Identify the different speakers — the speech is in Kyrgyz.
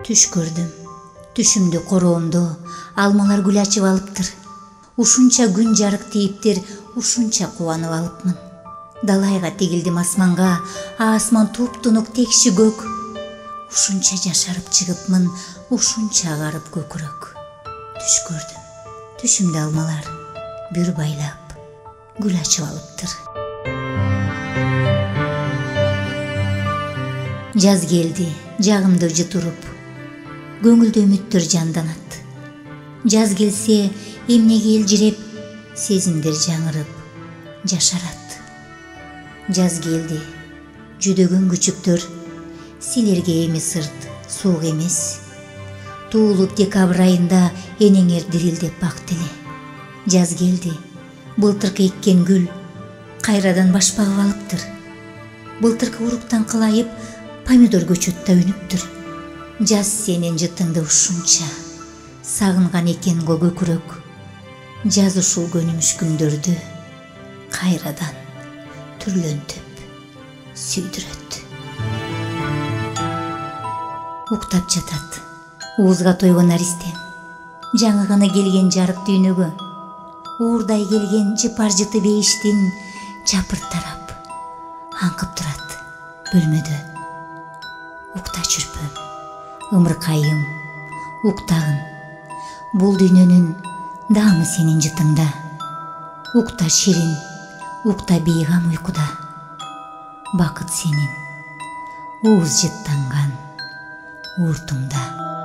Speaker 1: Түш көрдүм. Түшүмдү короомдо алмалар гүл ачып алыптыр. Ушунча күн жарык тийиптир, ушунча кубанып алыпмын. Далайга тигилдим асманга, асман туп-тунук текши көк. Ушунча жашарып чыгыпмын, ушунча агарып көкүрөк. Түш көрдүм. Түшүмдө алмалар бүр байлап гүл ачып алыптыр. Жаз келди, жагымды жытырып, көңүлдө үмүттөр жанданат. Жаз келсе, эмнеге элжиреп, сезимдер жаңырып, жашарат. Жаз келди, жүдөгөн күчүктөр, силерге эми сырт, суук эмес. Туулуп декабрь айында энеңер дирилдеп бак деле. Жаз келди, былтыркы эккен гүл кайрадан баш багып алыптыр. Былтыркы уруктан кылайып, помидор көчөттө үнүптүр. Жаз сенин жытыңды ушунча сагынган экен го көкүрөк. Жаз ушул көнүмүш күндөрдү кайрадан түрлөнтүп сүйдүрөт. Уктап жатат уузга тойгон аристем, жаңы гана келген жарык дүйнөгө. Уурдай келген жыпар жыты бейиштин жапырт тарап аңкып турат бөлмөдө. Укта чүрпөм, ымыркайым, уктагын, бул дүйнөнүн даамы сенин жытыңда. Укта ширин, укта бейгам уйкуда. Бакыт сенин ууз жыттанган ууртуңда.